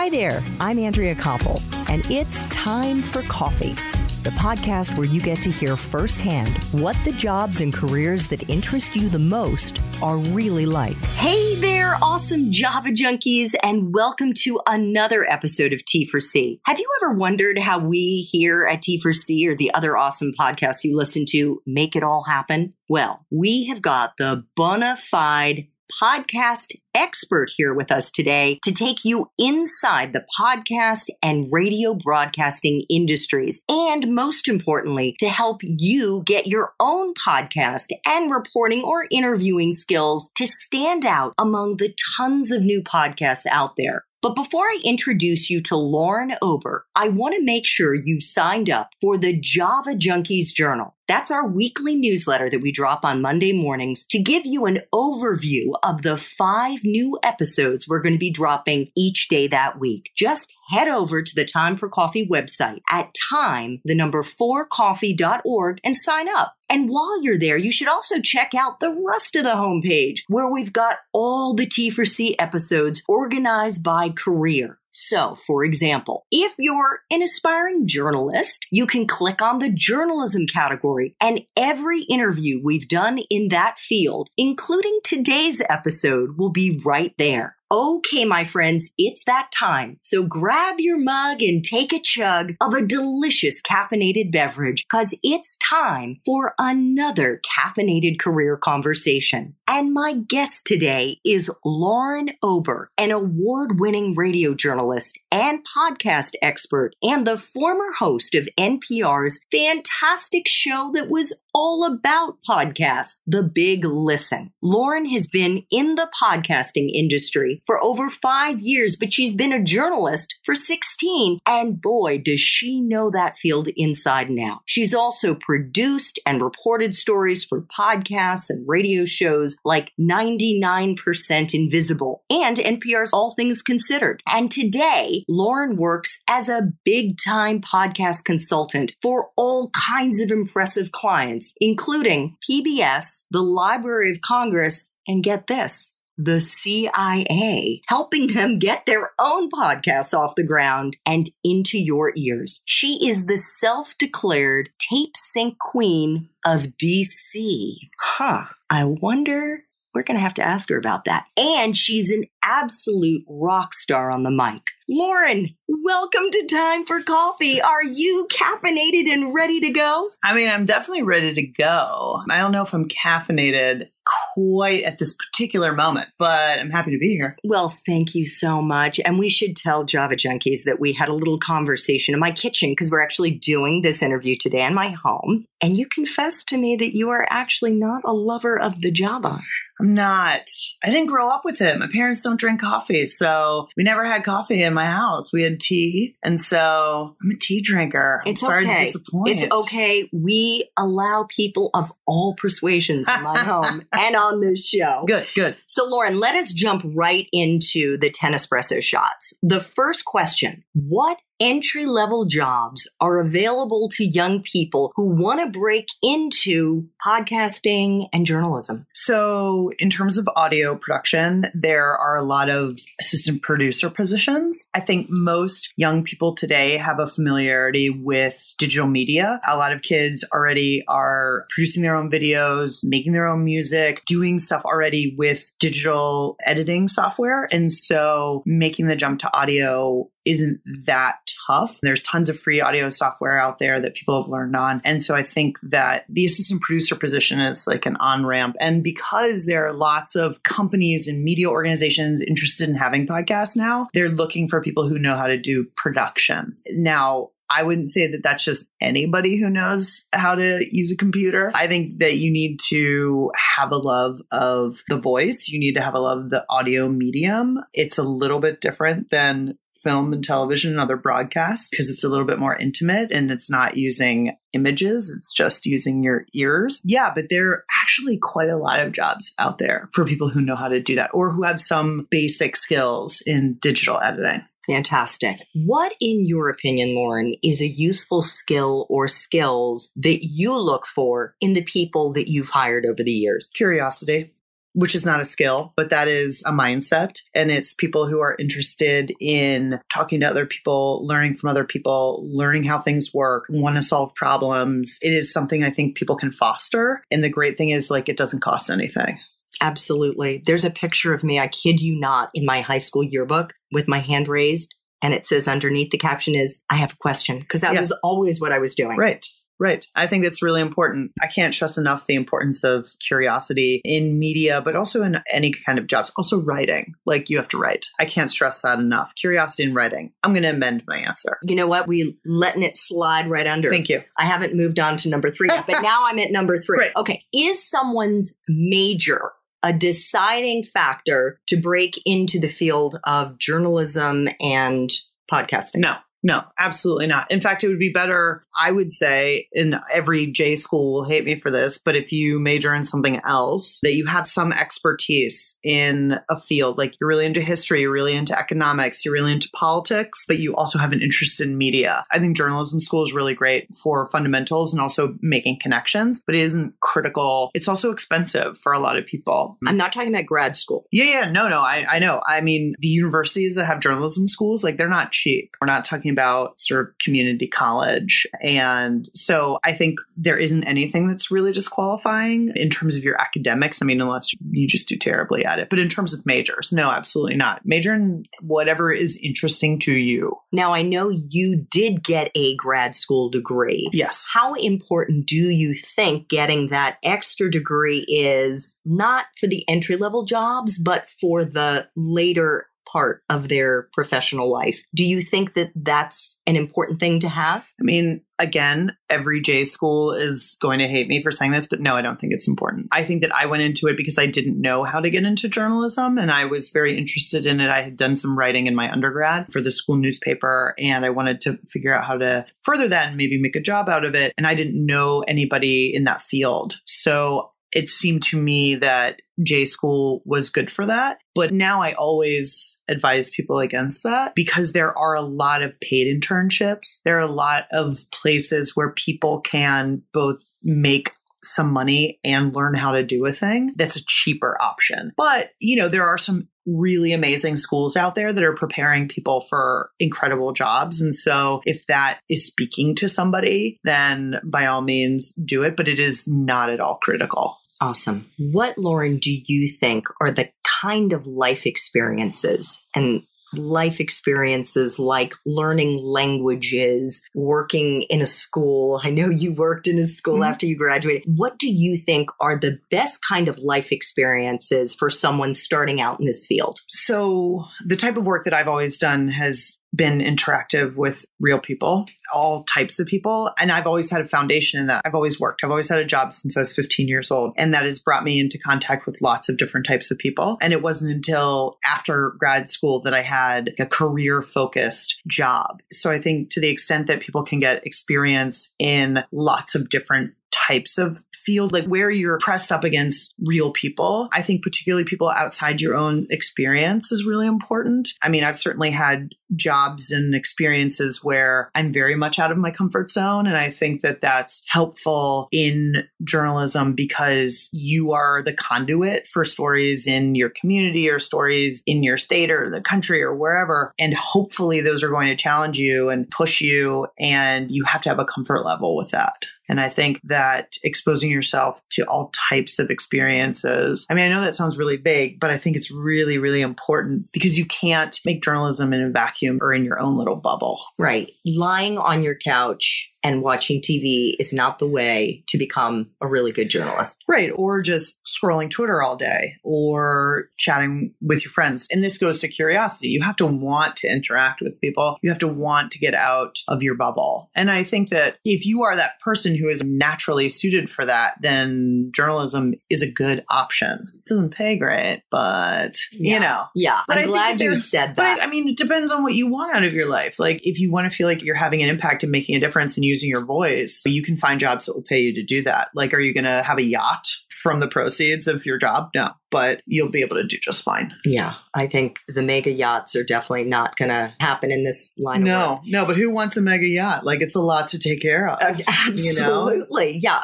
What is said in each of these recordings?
Hi there, I'm Andrea Koppel, and it's time for coffee, the podcast where you get to hear firsthand what the jobs and careers that interest you the most are really like. Hey there, awesome Java junkies, and welcome to another episode of T4C. Have you ever wondered how we here at T4C or the other awesome podcasts you listen to make it all happen? Well, we have got the bona fide podcast expert here with us today to take you inside the podcast and radio broadcasting industries, and most importantly, to help you get your own podcast and reporting or interviewing skills to stand out among the tons of new podcasts out there. But before I introduce you to Lauren Ober, I want to make sure you've signed up for the Java Junkies Journal. That's our weekly newsletter that we drop on Monday mornings to give you an overview of the 5 new episodes we're going to be dropping each day that week. Just head over to the Time for Coffee website at time4coffee.org and sign up. And while you're there, you should also check out the rest of the homepage where we've got all the T4C episodes organized by career. So, for example, if you're an aspiring journalist, you can click on the journalism category, and every interview we've done in that field, including today's episode, will be right there. Okay, my friends, it's that time. So grab your mug and take a chug of a delicious caffeinated beverage, because it's time for another caffeinated career conversation. And my guest today is Lauren Ober, an award-winning radio journalist and podcast expert, and the former host of NPR's fantastic show that was all about podcasts, The Big Listen. Lauren has been in the podcasting industry for over 5 years, but she's been a journalist for 16. And boy, does she know that field inside and out. She's also produced and reported stories for podcasts and radio shows like 99% Invisible and NPR's All Things Considered. And today, Lauren works as a big-time podcast consultant for all kinds of impressive clients, including PBS, the Library of Congress, and get this, the CIA, helping them get their own podcasts off the ground and into your ears. She is the self-declared tape sync queen of DC. I wonder, we're going to have to ask her about that. And she's an absolute rock star on the mic. Lauren, welcome to Time for Coffee. Are you caffeinated and ready to go? I mean, I'm definitely ready to go. I don't know if I'm caffeinated quite at this particular moment, but I'm happy to be here. Well, thank you so much. And we should tell Java Junkies that we had a little conversation in my kitchen because we're actually doing this interview today in my home. And you confessed to me that you are actually not a lover of the Java. I'm not. I didn't grow up with it. My parents don't drink coffee, so we never had coffee in my house. We had tea, and so I'm a tea drinker. I'm sorry to disappoint. It's okay. We allow people of all persuasions in my home and on this show. Good. So, Lauren, let us jump right into the 10 espresso shots. The first question, what entry-level jobs are available to young people who want to break into podcasting and journalism? So in terms of audio production, there are a lot of assistant producer positions. I think most young people today have a familiarity with digital media. A lot of kids already are producing their own videos, making their own music, doing stuff already with digital editing software. And so making the jump to audio isn't that tough. There's tons of free audio software out there that people have learned on. And so I think that the assistant producer position is like an on-ramp. And because there are lots of companies and media organizations interested in having podcasts now, they're looking for people who know how to do production. Now, I wouldn't say that that's just anybody who knows how to use a computer. I think that you need to have a love of the voice. You need to have a love of the audio medium. It's a little bit different than film and television and other broadcasts because it's a little bit more intimate and it's not using images. It's just using your ears. Yeah, but there are actually quite a lot of jobs out there for people who know how to do that or who have some basic skills in digital editing. Fantastic. What, in your opinion, Lauren, is a useful skill or skills that you look for in the people that you've hired over the years? Curiosity. which is not a skill, but that is a mindset. And it's people who are interested in talking to other people, learning from other people, learning how things work, want to solve problems. It is something I think people can foster. And the great thing is like, it doesn't cost anything. Absolutely. There's a picture of me, I kid you not, in my high school yearbook with my hand raised. And it says underneath, the caption is, I have a question, because that was always what I was doing. Right. I think that's really important. I can't stress enough the importance of curiosity in media, but also in any kind of jobs. Also writing. Like you have to write. I can't stress that enough. Curiosity in writing. I'm going to amend my answer. You know what? We letting it slide right under. Thank you. I haven't moved on to number 3 yet, but now I'm at number 3. Right. Okay. Is someone's major a deciding factor to break into the field of journalism and podcasting? No, absolutely not. In fact, it would be better, I would say, and every J school will hate me for this, but if you major in something else, that you have some expertise in a field, like you're really into history, you're really into economics, you're really into politics, but you also have an interest in media. I think journalism school is really great for fundamentals and also making connections, but it isn't critical. It's also expensive for a lot of people. I'm not talking about grad school. Yeah. No, I know. I mean, the universities that have journalism schools, like they're not cheap. We're not talking about sort of community college. And so I think there isn't anything that's really disqualifying in terms of your academics. I mean, unless you just do terribly at it. But in terms of majors, no, absolutely not. Major in whatever is interesting to you. Now, I know you did get a grad school degree. Yes. How important do you think getting that extra degree is, not for the entry-level jobs, but for the later part of their professional life? Do you think that that's an important thing to have? I mean, again, every J school is going to hate me for saying this, but no, I don't think it's important. I think that I went into it because I didn't know how to get into journalism and I was very interested in it. I had done some writing in my undergrad for the school newspaper and I wanted to figure out how to further that and maybe make a job out of it. And I didn't know anybody in that field. So it seemed to me that J school was good for that. But now I always advise people against that because there are a lot of paid internships. There are a lot of places where people can both make some money and learn how to do a thing. That's a cheaper option. But, you know, there are some really amazing schools out there that are preparing people for incredible jobs. And so if that is speaking to somebody, then by all means do it, but it is not at all critical. Awesome. What, Lauren, do you think are the kind of life experiences and life experiences like learning languages, working in a school? I know you worked in a school after you graduated. What do you think are the best kind of life experiences for someone starting out in this field? So the type of work that I've always done has been interactive with real people, all types of people. And I've always had a foundation in that. I've always worked. I've always had a job since I was 15 years old. And that has brought me into contact with lots of different types of people. And it wasn't until after grad school that I had a career-focused job. So I think to the extent that people can get experience in lots of different types of field, like where you're pressed up against real people, I think particularly people outside your own experience is really important. I mean, I've certainly had jobs and experiences where I'm very much out of my comfort zone. And I think that that's helpful in journalism because you are the conduit for stories in your community or stories in your state or the country or wherever. And hopefully those are going to challenge you and push you. And you have to have a comfort level with that. And I think that exposing yourself to all types of experiences, I mean, I know that sounds really vague, but I think it's really, really important because you can't make journalism in a vacuum or in your own little bubble. Right. Lying on your couch and watching TV is not the way to become a really good journalist. Right. Or just scrolling Twitter all day or chatting with your friends. And this goes to curiosity. You have to want to interact with people. You have to want to get out of your bubble. And I think that if you are that person who is naturally suited for that, then journalism is a good option. It doesn't pay great, but you know. Yeah. But I'm glad you said that. But I mean, it depends on what you want out of your life. Like if you want to feel like you're having an impact and making a difference and using your voice, you can find jobs that will pay you to do that. Like, are you going to have a yacht from the proceeds of your job. No, but you'll be able to do just fine. Yeah, I think the mega yachts are definitely not going to happen in this line of work. No, but who wants a mega yacht? Like, it's a lot to take care of. Absolutely. You know? Yeah,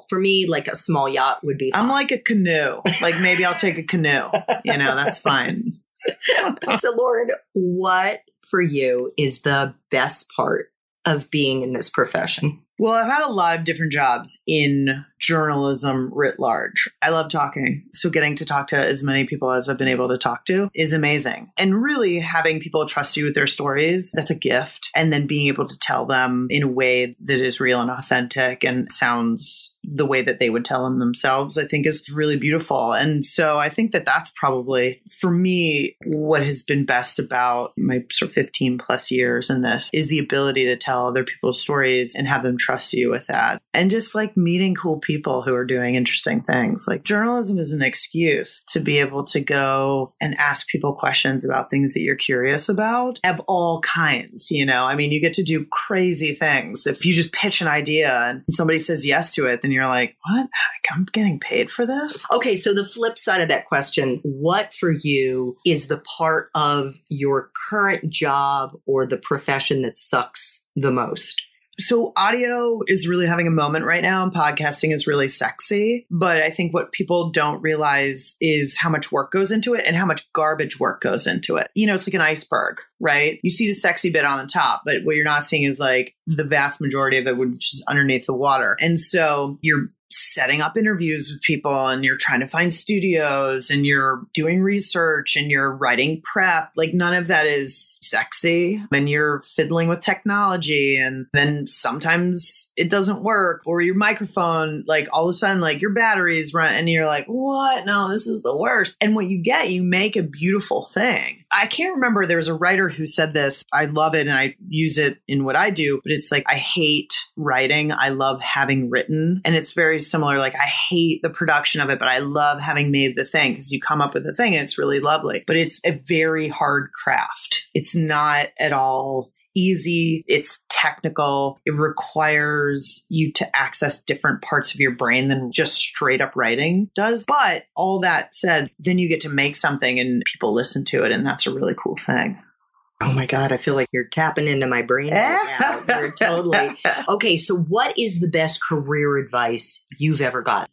for me, like a small yacht would be fine. I'm like a canoe. Like, maybe I'll take a canoe. That's fine. So, Lauren, what for you is the best part of being in this profession? Well, I've had a lot of different jobs in journalism writ large. I love talking. So getting to talk to as many people as I've been able to talk to is amazing. And really having people trust you with their stories, that's a gift. And then being able to tell them in a way that is real and authentic and sounds the way that they would tell them themselves, I think is really beautiful. And so I think that that's probably, for me, what has been best about my sort of 15 plus years in this is the ability to tell other people's stories and have them trust you with that. And just like meeting cool people who are doing interesting things. Like journalism is an excuse to be able to go and ask people questions about things that you're curious about of all kinds, I mean, you get to do crazy things. If you just pitch an idea and somebody says yes to it, then you're like, what? I'm getting paid for this? Okay, so the flip side of that question, what for you is the part of your current job or the profession that sucks the most? So audio is really having a moment right now, and podcasting is really sexy. But I think what people don't realize is how much work goes into it and how much garbage work goes into it. It's like an iceberg, right? You see the sexy bit on the top, but what you're not seeing is like the vast majority of it, which is underneath the water. And so you're setting up interviews with people and you're trying to find studios and you're doing research and you're writing prep. Like none of that is sexy, and you're fiddling with technology, and then sometimes it doesn't work, or your microphone, like all of a sudden, like your batteries run and you're like, what? No, this is the worst. And what you get, you make a beautiful thing. I can't remember. There was a writer who said this. I love it and I use it in what I do, but it's like, I hate writing. I love having written. And it's very similar. Like I hate the production of it, but I love having made the thing, because you come up with the thing and it's really lovely. But it's a very hard craft. It's not at all easy. It's technical. It requires you to access different parts of your brain than just straight up writing does. But all that said, then you get to make something and people listen to it. And that's a really cool thing. Oh my God, I feel like you're tapping into my brain right now. You're totally. Okay, so what is the best career advice you've ever gotten?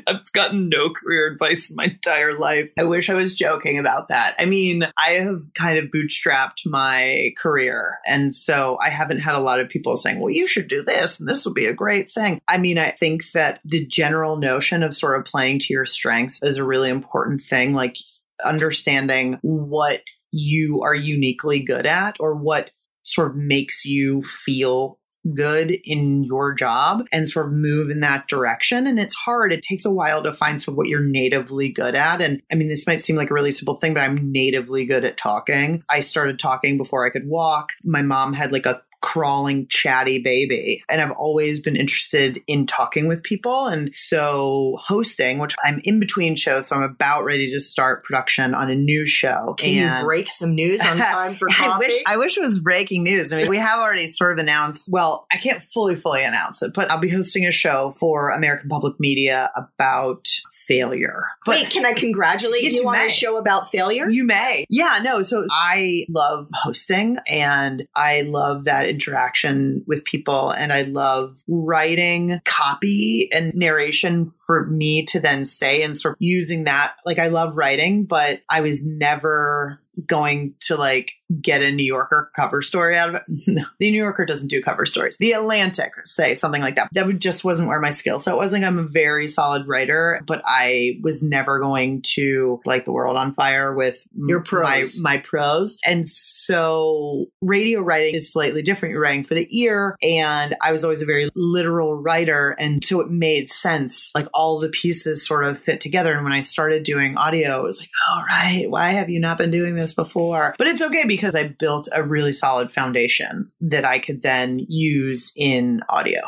I've gotten no career advice in my entire life. I wish I was joking about that. I mean, I have kind of bootstrapped my career. And so I haven't had a lot of people saying, well, you should do this and this will be a great thing. I mean, I think that the general notion of sort of playing to your strengths is a really important thing. Like understanding what you are uniquely good at or what sort of makes you feel good in your job and sort of move in that direction. And it's hard. It takes a while to find sort of what you're natively good at. And I mean, this might seem like a really simple thing, but I'm natively good at talking. I started talking before I could walk. My mom had like a crawling, chatty baby. And I've always been interested in talking with people. And so hosting, which I'm in between shows, so I'm about ready to start production on a new show. Can you break some news on Time for Coffee? I wish it was breaking news. I mean, we have already sort of announced, well, I can't fully announce it, but I'll be hosting a show for American Public Media about failure. But wait, can I congratulate you on a show about failure? You may. Yeah, no. So I love hosting and I love that interaction with people, and I love writing copy and narration for me to then say and sort of using that. Like I love writing, but I was never going to like get a New Yorker cover story out of it. No, the New Yorker doesn't do cover stories. The Atlantic, say something like that. Just wasn't where my skill set was. Like I'm a very solid writer, but I was never going to light the world on fire with your prose. My prose. And so radio writing is slightly different. You're writing for the ear, and I was always a very literal writer. And so it made sense. Like all the pieces sort of fit together. And when I started doing audio, it was like, oh, right. Why have you not been doing this before? But it's okay because I built a really solid foundation that I could then use in audio.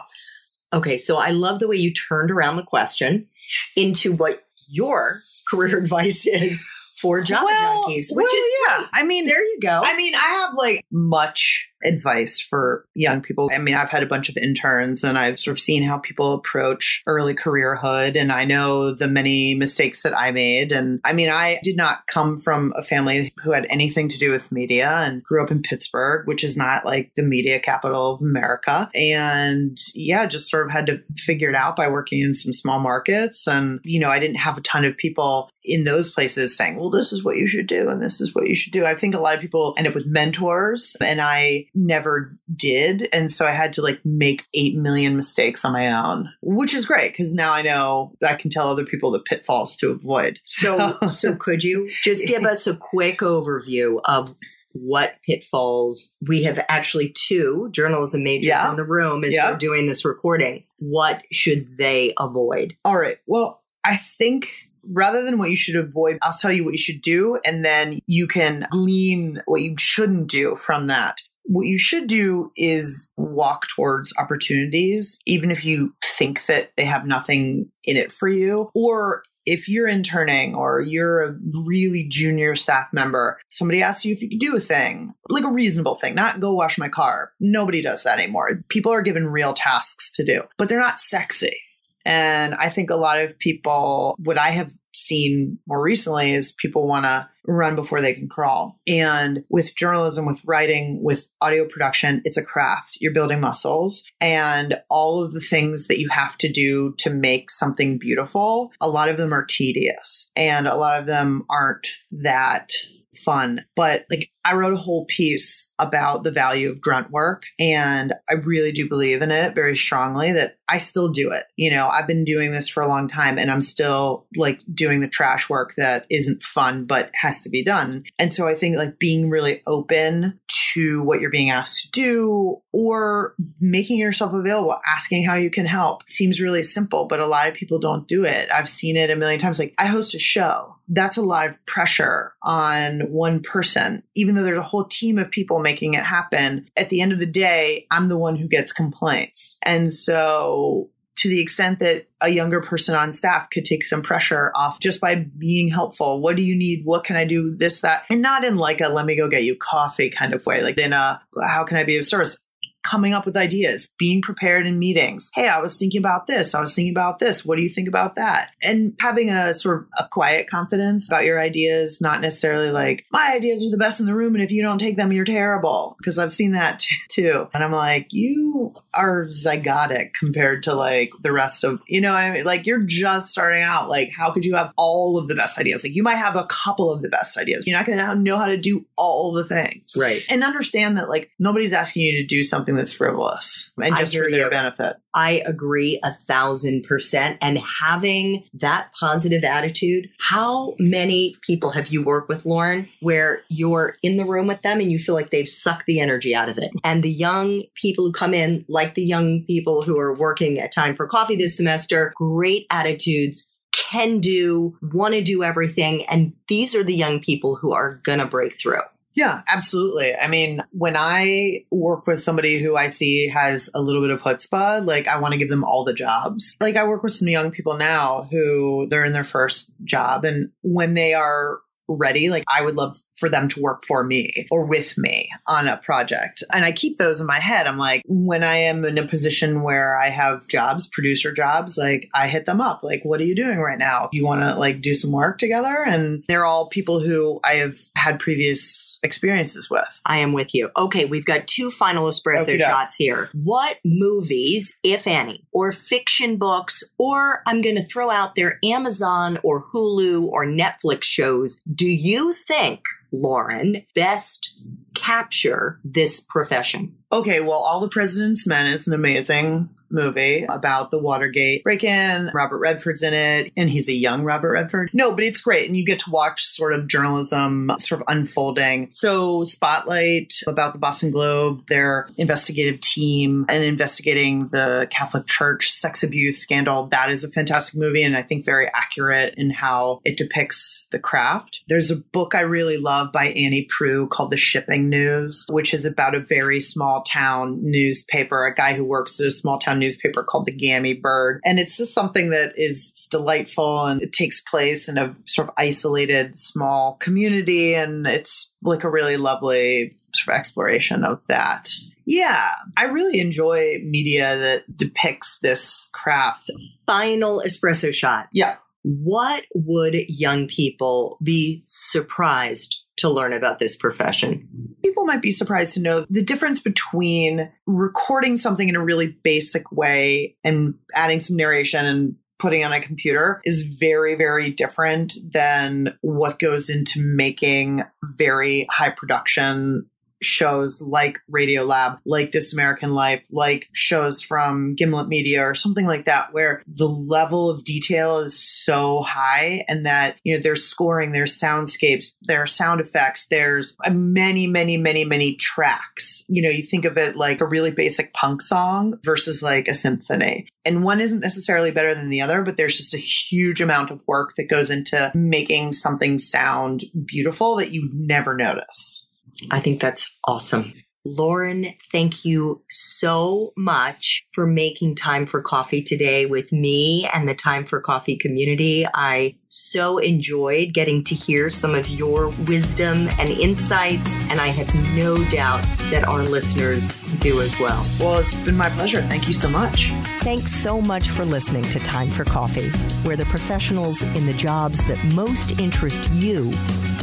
Okay, so I love the way you turned around the question into what your career advice is for Java junkies, which is yeah. I mean, there you go. I mean, I have like much advice for young people. I mean, I've had a bunch of interns and I've sort of seen how people approach early careerhood. And I know the many mistakes that I made. And I mean, I did not come from a family who had anything to do with media and grew up in Pittsburgh, which is not like the media capital of America. And yeah, just sort of had to figure it out by working in some small markets. And, I didn't have a ton of people in those places saying, well, this is what you should do. And this is what you should do. I think a lot of people end up with mentors and I never did. And so I had to like make 8 million mistakes on my own, which is great because now I know I can tell other people the pitfalls to avoid. So could you just give us a quick overview of what pitfalls? We have actually 2 journalism majors in the room as we're doing this recording. What should they avoid? All right. Well, I think rather than what you should avoid, I'll tell you what you should do, and then you can glean what you shouldn't do from that. What you should do is walk towards opportunities, even if you think that they have nothing in it for you, or if you're interning or you're a really junior staff member, somebody asks you if you can do a thing, like a reasonable thing, not go wash my car. Nobody does that anymore. People are given real tasks to do, but they're not sexy. And I think a lot of people, what I have seen more recently is people want to run before they can crawl. And with journalism, with writing, with audio production, it's a craft. You're building muscles and all of the things that you have to do to make something beautiful, a lot of them are tedious and a lot of them aren't that fun. But like I wrote a whole piece about the value of grunt work and I really do believe in it very strongly that I still do it. I've been doing this for a long time and I'm still like doing the trash work that isn't fun, but has to be done. And so I think like being really open to what you're being asked to do or making yourself available, asking how you can help seems really simple, but a lot of people don't do it. I've seen it a million times. Like I host a show. That's a lot of pressure on one person, even though there's a whole team of people making it happen. At the end of the day, I'm the one who gets complaints. And so to the extent that a younger person on staff could take some pressure off just by being helpful. What do you need? What can I do? This, that, and not in like a, let me go get you coffee kind of way, like in a, how can I be of service? Coming up with ideas, being prepared in meetings. Hey, I was thinking about this. I was thinking about this. What do you think about that? And having a sort of a quiet confidence about your ideas, not necessarily like, my ideas are the best in the room. And if you don't take them, you're terrible. Because I've seen that too. And I'm like, you are zygotic compared to like the rest of, what I mean? Like you're just starting out. Like, how could you have all of the best ideas? Like you might have a couple of the best ideas. You're not going to know how to do all the things. Right. And understand that like nobody's asking you to do something that's frivolous and just for their benefit. I agree 1,000%. And having that positive attitude, how many people have you worked with, Lauren, where you're in the room with them and you feel like they've sucked the energy out of it? And the young people who come in, like the young people who are working at Time for Coffee this semester, great attitudes, can do, want to do everything. And these are the young people who are going to break through. Yeah, absolutely. I mean, when I work with somebody who I see has a little bit of chutzpah, like I want to give them all the jobs. Like I work with some young people now who they're in their first job. And when they are ready, like I would love for them to work for me or with me on a project. And I keep those in my head. I'm like, when I am in a position where I have jobs, producer jobs, like I hit them up. Like, what are you doing right now? You want to like do some work together? And they're all people who I have had previous experiences with. I am with you. Okay, we've got 2 final espresso shots here. What movies, if any, or fiction books, or I'm going to throw out there Amazon or Hulu or Netflix shows, do you think, Lauren, best capture this profession? Okay, well, All the President's Men is an amazing movie about the Watergate break-in. Robert Redford's in it, and he's a young Robert Redford. No, but it's great, and you get to watch sort of journalism sort of unfolding. So Spotlight, about the Boston Globe, their investigative team, and investigating the Catholic Church sex abuse scandal. That is a fantastic movie, and I think very accurate in how it depicts the craft. There's a book I really love by Annie Proulx called The Shipping News, which is about a very small town newspaper, a guy who works at a small town newspaper called The Gammy Bird. And it's just something that is delightful, and it takes place in a sort of isolated small community. And it's like a really lovely sort of exploration of that. Yeah, I really enjoy media that depicts this craft. Final espresso shot. Yeah. What would young people be surprised to learn about this profession? People might be surprised to know the difference between recording something in a really basic way and adding some narration and putting on a computer is very, very different than what goes into making very high production shows like Radiolab, like This American Life, like shows from Gimlet Media or something like that, where the level of detail is so high and that, you know, there's scoring, there's soundscapes, there are sound effects, there's many, many, many, many tracks. You know, you think of it like a really basic punk song versus like a symphony. And one isn't necessarily better than the other, but there's just a huge amount of work that goes into making something sound beautiful that you never notice. I think that's awesome. Lauren, thank you so much for making time for coffee today with me and the Time for Coffee community. I so enjoyed getting to hear some of your wisdom and insights, and I have no doubt that our listeners do as well. Well, it's been my pleasure. Thank you so much. Thanks so much for listening to Time for Coffee, where the professionals in the jobs that most interest you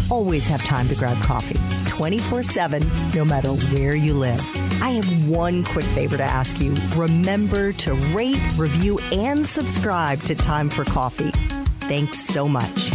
always have time to grab coffee 24/7, no matter where you live. I have one quick favor to ask you. Remember to rate, review, and subscribe to Time for Coffee. Thanks so much.